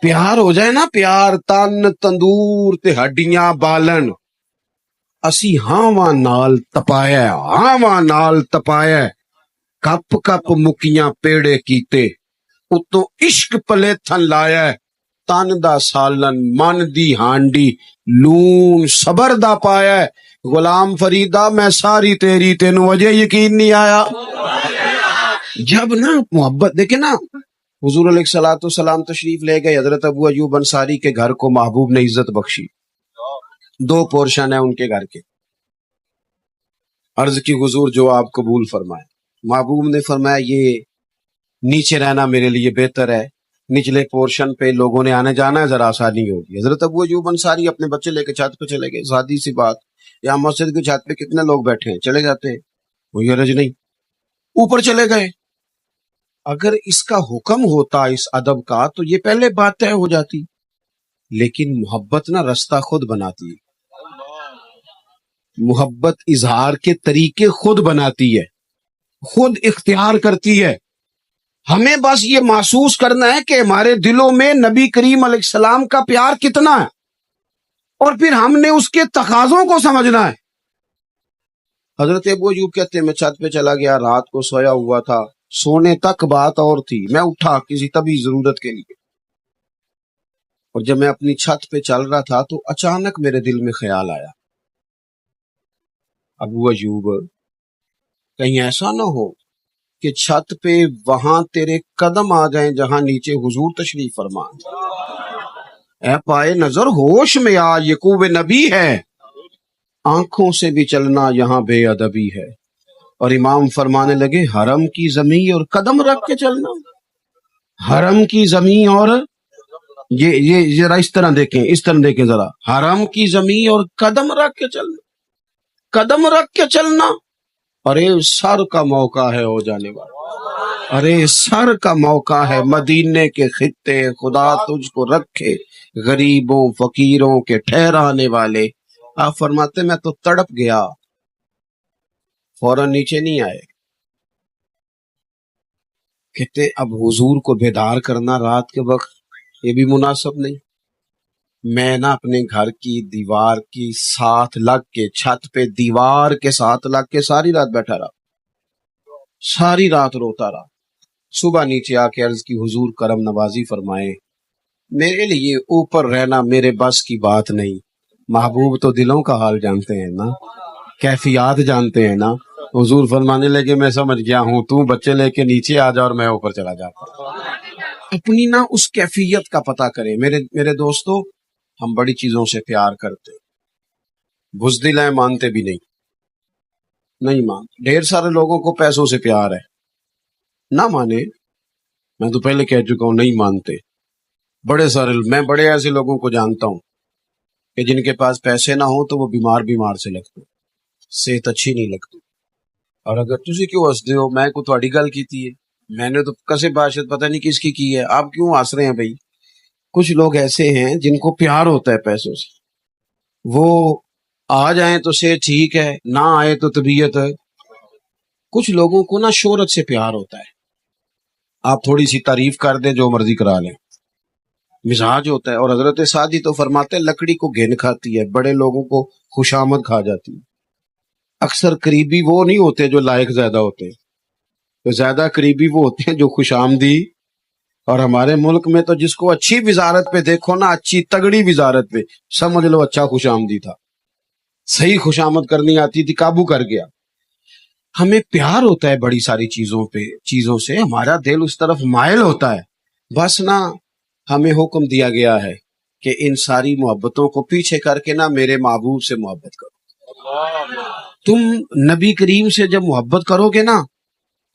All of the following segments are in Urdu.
پیار ہو جائے نا، پیار تن تندور تے ہڈیاں بالن، اسی ہاواں نال تپایا، ہاواں نال تپایا، کپ کپ مکیاں پیڑے کیتے، اتوں عشق پلے تھن لایا، تن دا سالن من دی ہانڈی، لون صبر دا پایا، غلام فریدا میں ساری تیری، تینوں وجہ یقین نہیں آیا؟ جب نا محبت دیکھے نا، حضور علیہ الصلوۃ والسلام تشریف لے گئے، حضرت ابو ایوب انصاری کے گھر کو محبوب نے عزت بخشی، 2 پورشن ہیں ان کے گھر کے، عرض کی حضور جو آپ قبول فرمائے، محبوب نے فرمایا یہ نیچے رہنا میرے لیے بہتر ہے، نچلے پورشن پہ لوگوں نے آنے جانا ہے، ذرا آسانی ہوگی۔ حضرت ابو ایوب انصاری اپنے بچے لے کے چھت پہ چلے گئے، سادی سی بات، یہاں مسجد کی چھت پہ کتنے لوگ بیٹھے ہیں، چلے جاتے ہیں، کوئی حرج نہیں، اوپر چلے گئے۔ اگر اس کا حکم ہوتا اس ادب کا تو یہ پہلے بات طے ہو جاتی، لیکن محبت نہ رستہ خود بناتی ہے، محبت اظہار کے طریقے خود بناتی ہے، خود اختیار کرتی ہے۔ ہمیں بس یہ محسوس کرنا ہے کہ ہمارے دلوں میں نبی کریم علیہ السلام کا پیار کتنا ہے، اور پھر ہم نے اس کے تقاضوں کو سمجھنا ہے۔ حضرت ابو ایوب کہتے ہیں میں چھت پہ چلا گیا، رات کو سویا ہوا تھا، سونے تک بات اور تھی، میں اٹھا کسی طبی ضرورت کے لیے، اور جب میں اپنی چھت پہ چل رہا تھا تو اچانک میرے دل میں خیال آیا، ابو ایوب کہیں ایسا نہ ہو کہ چھت پہ وہاں تیرے قدم آ جائیں جہاں نیچے حضور تشریف فرمان، اے پائے نظر ہوش میں آ، یہ کوب نبی ہے، آنکھوں سے بھی چلنا یہاں بے ادبی ہے۔ اور امام فرمانے لگے حرم کی زمین اور قدم رکھ کے چلنا، حرم کی زمین اور یہ ذرا اس طرح دیکھیں، اس طرح دیکھیں ذرا، حرم کی زمین اور قدم رکھ کے چلنا، قدم رکھ کے چلنا، ارے سر کا موقع ہے ہو جانے والا، ارے سر کا موقع ہے، مدینے کے خطے خدا تجھ کو رکھے، غریبوں فقیروں کے ٹھہرانے والے۔ آپ فرماتے میں تو تڑپ گیا، فوراً نیچے نہیں آئے، کہتے اب حضور کو بیدار کرنا رات کے وقت یہ بھی مناسب نہیں، میں نا اپنے گھر کی دیوار کی ساتھ لگ کے، چھت پہ دیوار کے ساتھ لگ کے ساری رات بیٹھا رہا، ساری رات روتا رہا۔ صبح نیچے آ کے عرض کی حضور کرم نوازی فرمائے، میرے لیے اوپر رہنا میرے بس کی بات نہیں، محبوب تو دلوں کا حال جانتے ہیں نا، کیفیات جانتے ہیں نا۔ حضور فرمانے لگے میں سمجھ گیا ہوں، تو بچے لے کے نیچے آ جا اور میں اوپر چلا جاتا۔ اپنی نا اس کیفیت کا پتہ کریں میرے دوستو، ہم بڑی چیزوں سے پیار کرتے، بزدل ہیں، مانتے بھی نہیں مانتے۔ ڈھیر سارے لوگوں کو پیسوں سے پیار ہے، نہ مانے، میں تو پہلے کہہ چکا ہوں نہیں مانتے۔ میں بڑے ایسے لوگوں کو جانتا ہوں کہ جن کے پاس پیسے نہ ہوں تو وہ بیمار سے لگتے، صحت اچھی نہیں لگتی، اور اگر تسی کیوں ہستے ہو، میں کو تھوڑی گل کیتی ہے، میں نے تو کسے باشد پتہ نہیں کس کی ہے، آپ کیوں ہنس رہے ہیں بھائی؟ کچھ لوگ ایسے ہیں جن کو پیار ہوتا ہے پیسوں سے، وہ آ جائیں تو صحت ٹھیک ہے، نہ آئے تو طبیعت ہے۔ کچھ لوگوں کو نا شہرت سے پیار ہوتا ہے، آپ تھوڑی سی تعریف کر دیں جو مرضی کرا لیں، مزاج ہوتا ہے۔ اور حضرت سعدی تو فرماتے ہیں لکڑی کو گھن کھاتی ہے، بڑے لوگوں کو خوشامد کھا جاتی ہے۔ اکثر قریبی وہ نہیں ہوتے جو لائق زیادہ ہوتے ہیں، تو زیادہ قریبی وہ ہوتے ہیں جو خوش آمدی۔ اور ہمارے ملک میں تو جس کو اچھی وزارت پہ دیکھو نا، اچھی تگڑی وزارت پہ، سمجھ لو اچھا خوش آمدی تھا، صحیح خوش آمد کرنی آتی تھی، قابو کر گیا۔ ہمیں پیار ہوتا ہے بڑی ساری چیزوں سے، ہمارا دل اس طرف مائل ہوتا ہے، بس نا ہمیں حکم دیا گیا ہے کہ ان ساری محبتوں کو پیچھے کر کے نا میرے محبوب سے محبت کرو۔ تم نبی کریم سے جب محبت کرو گے نا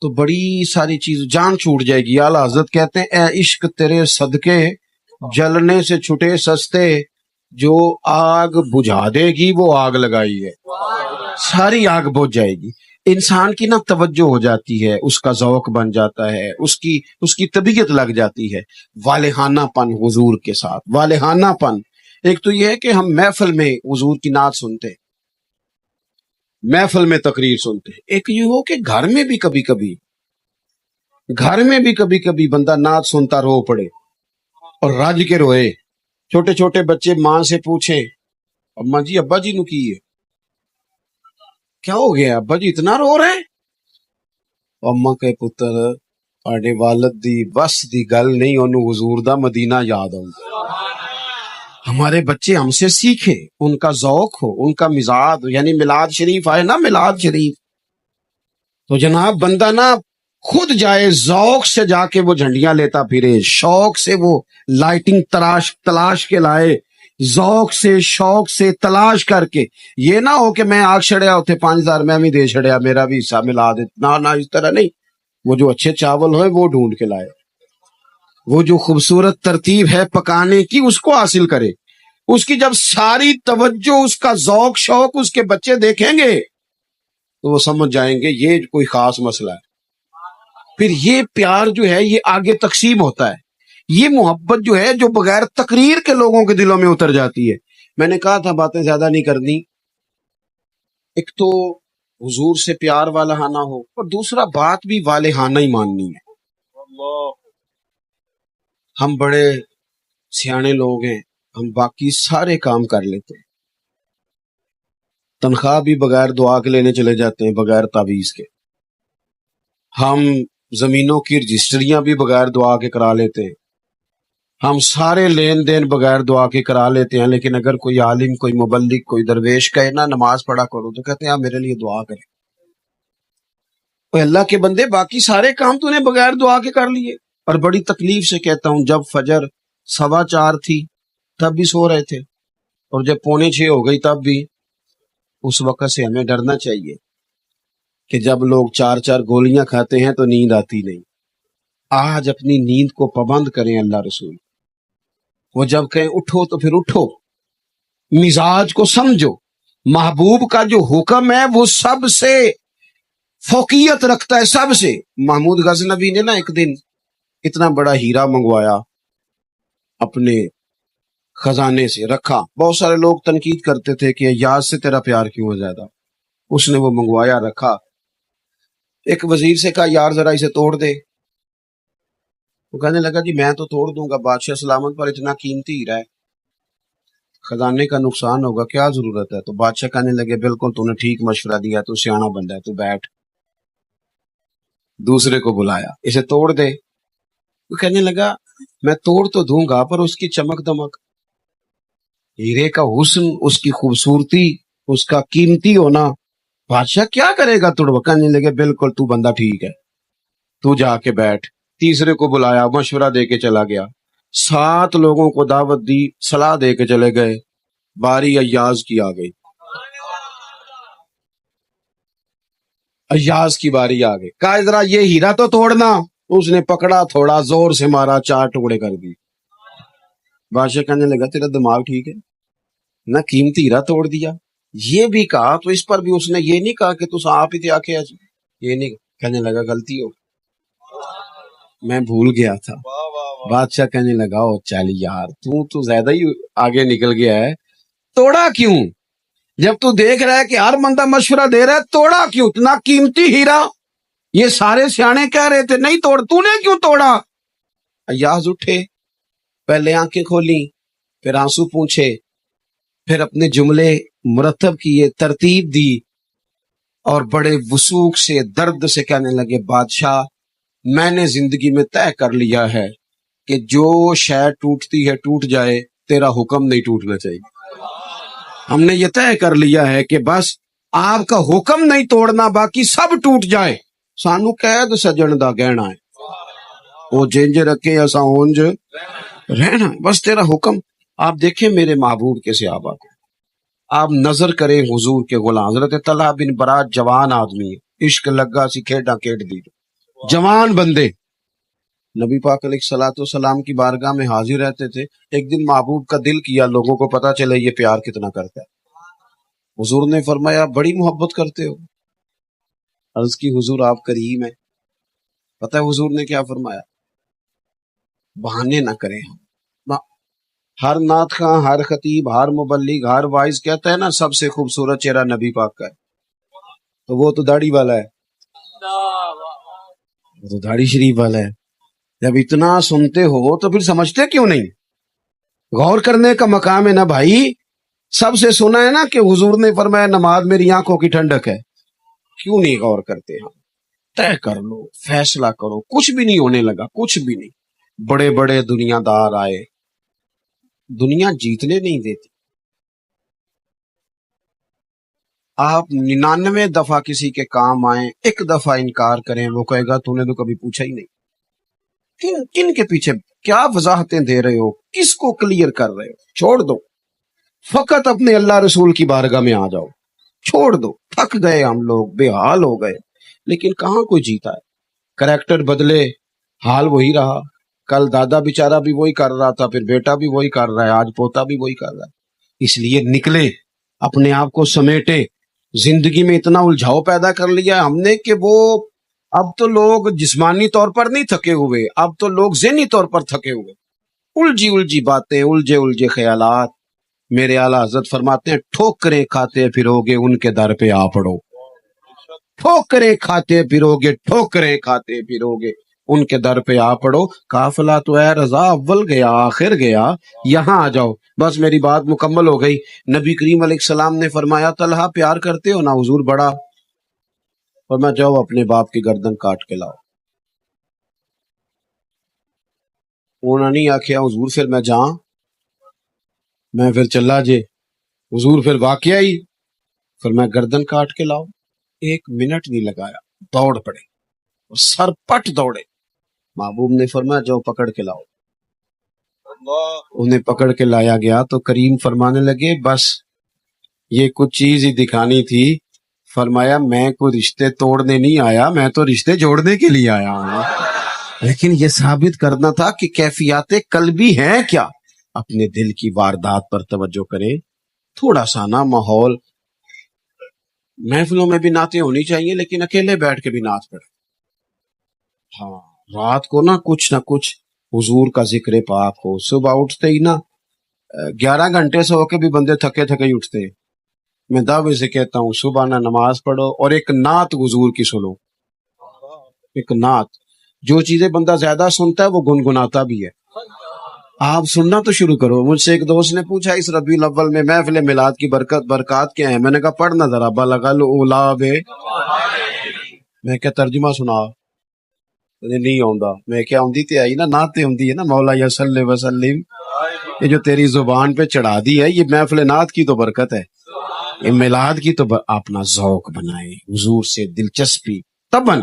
تو بڑی ساری چیز جان چھوٹ جائے گی۔ اعلیٰ حضرت کہتے ہیں اے عشق تیرے صدقے جلنے سے چھٹے سستے، جو آگ بجھا دے گی وہ آگ لگائی ہے، ساری آگ بجھ جائے گی۔ انسان کی نا توجہ ہو جاتی ہے، اس کا ذوق بن جاتا ہے، اس کی طبیعت لگ جاتی ہے، والہانہ پن حضور کے ساتھ، والہانہ پن۔ ایک تو یہ ہے کہ ہم محفل میں حضور کی نعت سنتے، محفل میں تقریر سنتے، ایک یہ ہو کہ گھر میں بھی کبھی کبھی بندہ نعت سنتا رو پڑے، اور رج کے روئے. چھوٹے چھوٹے بچے ماں سے پوچھیں اما جی ابا جی نو کی ہے, کیا ہو گیا ابا جی اتنا رو رہے ہیں؟ اما کے پتر آڈے والد دی بس دی گل نہیں, انہوں حضور دا مدینہ یاد آؤں. ہمارے بچے ہم سے سیکھیں, ان کا ذوق ہو, ان کا مزاج, یعنی میلاد شریف آئے نا, میلاد شریف تو جناب بندہ نا خود جائے, ذوق سے جا کے وہ جھنڈیاں لیتا پھرے, شوق سے وہ لائٹنگ تلاش کے لائے, ذوق سے شوق سے تلاش کر کے. یہ نہ ہو کہ میں آگ چھڑیا ہوتے 5,000 میں بھی دے چھڑیا, میرا بھی حصہ ملا دے, نہ اس طرح نہیں. وہ جو اچھے چاول ہوئے وہ ڈھونڈ کے لائے, وہ جو خوبصورت ترتیب ہے پکانے کی اس کو حاصل کرے. اس کی جب ساری توجہ, اس کا ذوق شوق اس کے بچے دیکھیں گے تو وہ سمجھ جائیں گے یہ کوئی خاص مسئلہ ہے. پھر یہ پیار جو ہے یہ آگے تقسیم ہوتا ہے. یہ محبت جو ہے جو بغیر تقریر کے لوگوں کے دلوں میں اتر جاتی ہے. میں نے کہا تھا باتیں زیادہ نہیں کرنی. ایک تو حضور سے پیار والہانہ ہو, اور دوسرا بات بھی والہانہ ہی ماننی ہے. ہم بڑے سیانے لوگ ہیں, ہم باقی سارے کام کر لیتے ہیں, تنخواہ بھی بغیر دعا کے لینے چلے جاتے ہیں, بغیر تعویذ کے. ہم زمینوں کی رجسٹریاں بھی بغیر دعا کے کرا لیتے ہیں, ہم سارے لین دین بغیر دعا کے کرا لیتے ہیں. لیکن اگر کوئی عالم, کوئی مبلغ, کوئی درویش کہے نا نماز پڑھا کرو تو کہتے ہیں آپ میرے لیے دعا کریں. اے اللہ کے بندے باقی سارے کام تو نے بغیر دعا کے کر لیے. اور بڑی تکلیف سے کہتا ہوں, جب فجر 4:15 تھی تب بھی سو رہے تھے, اور جب 5:45 ہو گئی تب بھی. اس وقت سے ہمیں ڈرنا چاہیے کہ جب لوگ 4 گولیاں کھاتے ہیں تو نیند آتی نہیں. آج اپنی نیند کو پابند کریں اللہ رسول. وہ جب کہیں اٹھو تو پھر اٹھو, مزاج کو سمجھو. محبوب کا جو حکم ہے وہ سب سے فوقیت رکھتا ہے, سب سے. محمود غزنوی نے نا ایک دن اتنا بڑا ہیرا منگوایا, اپنے خزانے سے رکھا. بہت سارے لوگ تنقید کرتے تھے کہ یاد سے تیرا پیار کیوں ہے زیادہ. اس نے وہ منگوایا, رکھا. ایک وزیر سے کہا یار ذرا اسے توڑ دے. وہ کہنے لگا جی میں تو توڑ دوں گا, بادشاہ سلامت پر اتنا قیمتی ہیرا ہے, خزانے کا نقصان ہوگا, کیا ضرورت ہے. تو بادشاہ کہنے لگے بالکل تو نے ٹھیک مشورہ دیا, تو سیانا بندہ ہے, تو بیٹھ. دوسرے کو بلایا, اسے توڑ دے. وہ کہنے لگا میں توڑ تو دوں گا پر اس کی چمک دمک, ہیرے کا حسن, اس کی خوبصورتی, اس کا قیمتی ہونا, بادشاہ کیا کرے گا توڑ. کہنے لگے بالکل تو بندہ ٹھیک ہے, تو جا کے بیٹھ. تیسرے کو بلایا, مشورہ دے کے چلا گیا. 7 لوگوں کو دعوت دی, صلاح دے کے چلے گئے. باری ایاز کی آ گئی, ایاز کی باری آ گئی. کہا ذرا یہ ہیرا تو توڑنا. اس نے پکڑا, تھوڑا زور سے مارا, 4 ٹکڑے کر دی. بادشاہ کہنے لگا تیرا دماغ ٹھیک ہے, نہ قیمتی ہیرا توڑ دیا. یہ بھی کہا تو اس پر بھی اس نے یہ نہیں کہا کہ تو آپ ہی تھے آ کے, یہ نہیں. کہنے لگا غلطی ہو, میں بھول گیا تھا. بادشاہ کہنے لگا او چل یار تو زیادہ ہی آگے نکل گیا ہے, توڑا کیوں؟ جب تو دیکھ رہا ہے کہ ہر بندہ مشورہ دے رہا ہے, توڑا کیوں؟ اتنا قیمتی ہیرا, یہ سارے سیانے کہہ رہے تھے نہیں توڑ, تو نے کیوں توڑا؟ ایاز اٹھے, پہلے آنکھیں کھولی, پھر آنسو پونچھے, پھر اپنے جملے مرتب کیے, ترتیب دی, اور بڑے وثوق سے درد سے کہنے لگے بادشاہ میں نے زندگی میں طے کر لیا ہے کہ جو شے ٹوٹتی ہے ٹوٹ جائے, تیرا حکم نہیں ٹوٹنا چاہیے. ہم نے یہ طے کر لیا ہے کہ بس آپ کا حکم نہیں توڑنا, باقی سب ٹوٹ جائے. سانو قید سجن دا گہنا ہے, وہ جنج رکھے ایسا اونج رہنا, بس تیرا حکم. آپ دیکھیں میرے محبوب کے صحابہ کو, آپ نظر کریں حضور کے غلام. حضرت طلحہ بن برات جوان آدمی ہے, عشق لگا سی کھیڈا کھیڈ دی, جوان بندے نبی پاک علیہ الصلوۃ والسلام کی بارگاہ میں حاضر رہتے تھے. ایک دن محبوب کا دل کیا لوگوں کو پتا چلے یہ پیار کتنا کرتا ہے. حضور نے فرمایا بڑی محبت کرتے ہو. عرض کی حضور آپ کریم ہیں. پتہ ہے حضور نے کیا فرمایا؟ بہانے نہ کریں. ہر نعت خواں, ہر خطیب, ہر مبلغ, ہر وائز کہتا ہے نا سب سے خوبصورت چہرہ نبی پاک کا ہے, تو وہ تو داڑھی والا ہے, وہ تو داڑھی شریف والا ہے. جب اتنا سنتے ہو تو پھر سمجھتے کیوں نہیں؟ غور کرنے کا مقام ہے نا بھائی. سب سے سنا ہے نا کہ حضور نے فرمایا نماز میری آنکھوں کی ٹھنڈک ہے. کیوں نہیں غور کرتے ہم؟ طے کر لو، فیصلہ کرو. کچھ بھی نہیں ہونے لگا، کچھ بھی نہیں. بڑے بڑے دنیا دار آئے، دنیا جیتنے نہیں دیتی. آپ 99 دفعہ کسی کے کام آئیں، ایک دفعہ انکار کریں، وہ کہے گا تو نے تو کبھی پوچھا ہی نہیں. کن کے پیچھے کیا وضاحتیں دے رہے ہو؟ کس کو کلیئر کر رہے ہو؟ چھوڑ دو، فقط اپنے اللہ رسول کی بارگاہ میں آ جاؤ. چھوڑ دو. تھک گئے ہم لوگ، بے حال ہو گئے. لیکن کہاں کوئی جیتا ہے؟ کریکٹر بدلے، حال وہی رہا. کل دادا بیچارہ بھی وہی کر رہا تھا، پھر بیٹا بھی وہی کر رہا ہے، آج پوتا بھی وہی کر رہا ہے. اس لیے نکلے، اپنے آپ کو سمیٹے. زندگی میں اتنا الجھاؤ پیدا کر لیا ہم نے کہ وہ اب تو لوگ جسمانی طور پر نہیں تھکے ہوئے، اب تو لوگ ذہنی طور پر تھکے ہوئے. الجھی باتیں، الجھے خیالات. میرے اعلیٰ حضرت فرماتے ہیں ٹھوکریں کھاتے پھروگے ان کے در پہ آ پڑو. ٹھوکریں کھاتے پھروگے، ٹھوکریں کھاتے پھروگے ان کے در پہ آ پڑو. قافلہ تو اے رضا اول گیا آخر گیا، یہاں آ جاؤ. بس میری بات مکمل ہو گئی. نبی کریم علیہ السلام نے فرمایا طلحہ پیار کرتے ہو نا؟ حضور بڑا. اور میں جاؤ اپنے باپ کی گردن کاٹ کے لاؤ. انہوں نے نہیں آخیا حضور پھر میں جاؤں، میں پھر چلا جے. حضور پھر واقعہ ہی پھر میں گردن کاٹ کے لاؤ. 1 منٹ نہیں لگایا، دوڑ پڑے اور سر پٹ دوڑے. محبوب نے فرمایا جاؤ پکڑ کے لاؤ. انہیں پکڑ کے لایا گیا تو کریم فرمانے لگے بس یہ کچھ چیز ہی دکھانی تھی. فرمایا میں کوئی رشتے توڑنے نہیں آیا، میں تو رشتے جوڑنے کے لیے آیا ہوں. لیکن یہ ثابت کرنا تھا کہ کیفیات قلبی ہیں کیا. اپنے دل کی واردات پر توجہ کریں. تھوڑا سا نا ماحول، محفلوں میں بھی نعتیں ہونی چاہیے لیکن اکیلے بیٹھ کے بھی نعت پڑھیں. ہاں، رات کو نا کچھ حضور کا ذکر پاک ہو. صبح اٹھتے ہی نا 11 گھنٹے سے ہو کے بھی بندے تھکے ہی اٹھتے ہیں. میں دعوے سے کہتا ہوں صبح نہ نماز پڑھو اور ایک نعت حضور کی سنو. ایک نعت، جو چیزیں بندہ زیادہ سنتا ہے وہ گنگناتا بھی ہے. آپ سننا تو شروع کرو. مجھ سے ایک دوست نے پوچھا اس ربیع الاول میں محفل میلاد کی برکات کیا ہیں؟ میں نے کہا پڑھنا ذرا بلغ الاولاد. میں کیا ترجمہ سنا نہیں آؤں. میں کیا آؤندی تے آئی نا، نعت ہوندی ہے نا، مولا یا صلی وسلم. یہ جو تیری زبان پہ چڑھا دی ہے یہ محفل نعت کی تو برکت ہے. یہ میلاد کی تو اپنا ذوق بنائے، حضور سے دلچسپی. تبن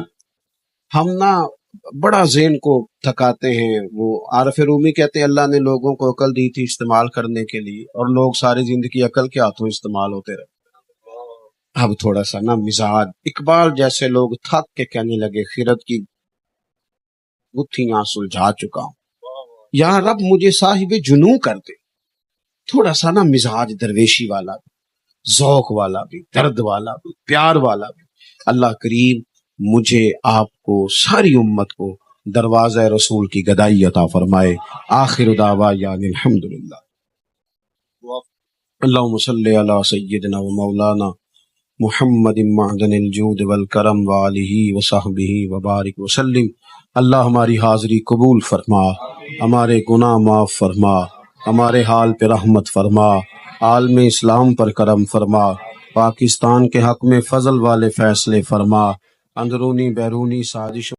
ہم نا بڑا ذہن کو تھکاتے ہیں. وہ عارف رومی کہتے ہیں اللہ نے لوگوں کو عقل دی تھی استعمال کرنے کے لیے، اور لوگ ساری زندگی عقل کے ہاتھوں استعمال ہوتے رہے. اب تھوڑا سا نا مزاج. اقبال جیسے لوگ تھک کے کہنے لگے خیرت کی گتھیاں سلجھا چکا ہوں، یا رب مجھے صاحب جنوں کر دے. تھوڑا سا نا مزاج درویشی والا بھی، ذوق والا بھی، درد والا بھی، پیار والا بھی. اللہ کریم مجھے، آپ کو، ساری امت کو دروازہ رسول کی گدائی عطا فرمائے. آخر دعوانا الحمدللہ. اللہم صلی علی سیدنا و مولانا محمد معدن الجود والکرم وآلہ وصحبہ وبارک وسلم. اللہ ہماری حاضری قبول فرما، ہمارے گناہ معاف فرما، ہمارے حال پہ رحمت فرما، عالم اسلام پر کرم فرما، پاکستان کے حق میں فضل والے فیصلے فرما، اندرونی بیرونی سازشوں